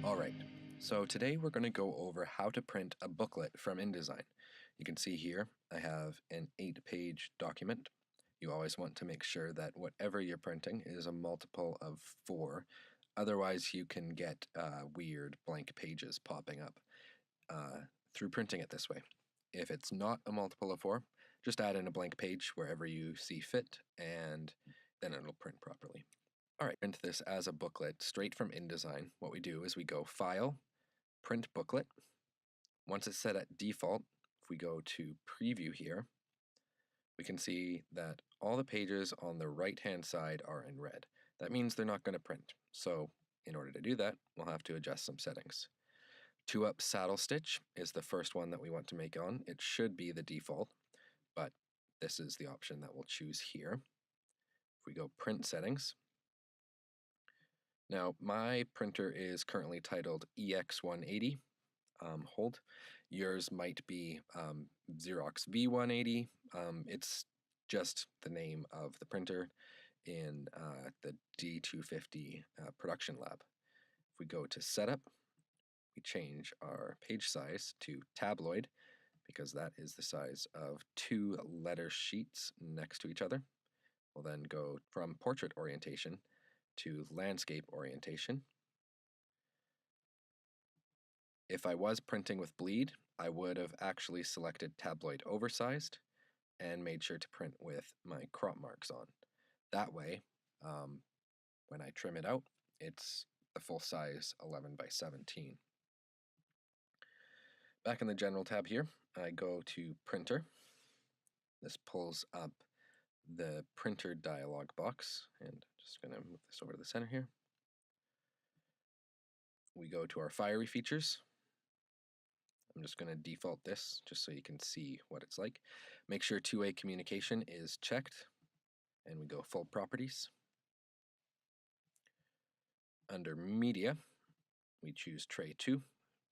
Alright, so today we're going to go over how to print a booklet from Indesign. You can see here I have an 8-page document. You always want to make sure that whatever you're printing is a multiple of 4. Otherwise you can get weird blank pages popping up through printing it this way. If it's not a multiple of 4, just add in a blank page wherever you see fit and then it'll print properly. Alright, print this as a booklet straight from InDesign. What we do is we go File, Print Booklet. Once it's set at default, if we go to Preview here, we can see that all the pages on the right-hand side are in red. That means they're not going to print. So in order to do that, we'll have to adjust some settings. 2-up saddle stitch is the first one that we want to make on. It should be the default, but this is the option that we'll choose here. If we go Print Settings, now, my printer is currently titled EX180. Hold. Yours might be Xerox V180. It's just the name of the printer in the D250 production lab. If we go to Setup, we change our page size to tabloid because that is the size of 2 letter sheets next to each other. We'll then go from portrait orientation to landscape orientation. If I was printing with bleed, I would have actually selected tabloid oversized and made sure to print with my crop marks on. That way, when I trim it out, it's the full size 11 by 17. Back in the General tab here, I go to Printer. This pulls up the printer dialog box, and just going to move this over to the center here. We go to our fiery features. I'm just going to default this just so you can see what it's like. Make sure two-way communication is checked, and we go full properties. Under media, we choose tray 2.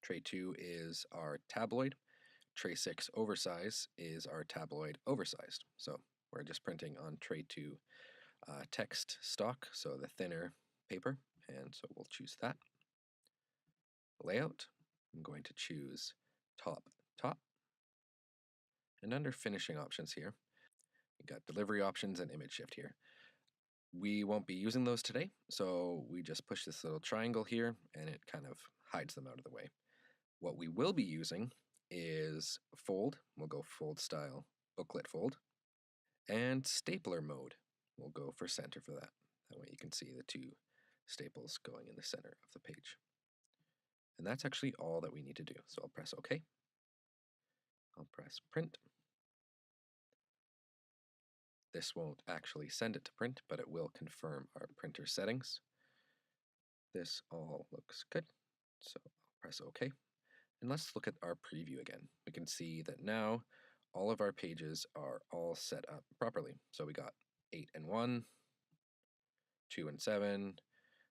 Tray 2 is our tabloid. Tray 6 oversize is our tabloid oversized. So we're just printing on tray 2 text stock, so the thinner paper, and so we'll choose that. Layout, I'm going to choose top. And under finishing options here, you got delivery options and image shift here. We won't be using those today, so we just push this little triangle here and it kind of hides them out of the way. What we will be using is fold. We'll go fold style, booklet fold, and stapler mode. We'll go for center for that. That way you can see the 2 staples going in the center of the page. And that's actually all that we need to do. So I'll press OK. I'll press print. This won't actually send it to print, but it will confirm our printer settings. This all looks good. So I'll press OK. And let's look at our preview again. We can see that now all of our pages are all set up properly. So we got 8 and 1, 2 and 7,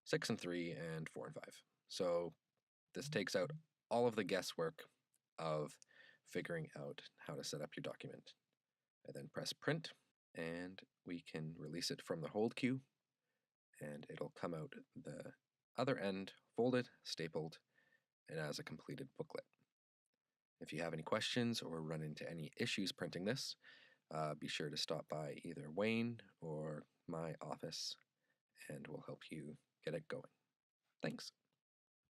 6 and 3, and 4 and 5. So this takes out all of the guesswork of figuring out how to set up your document. I then press print, and we can release it from the hold queue, and it'll come out the other end folded, stapled, and as a completed booklet. If you have any questions or run into any issues printing this, be sure to stop by either Wayne or my office, and we'll help you get it going. Thanks.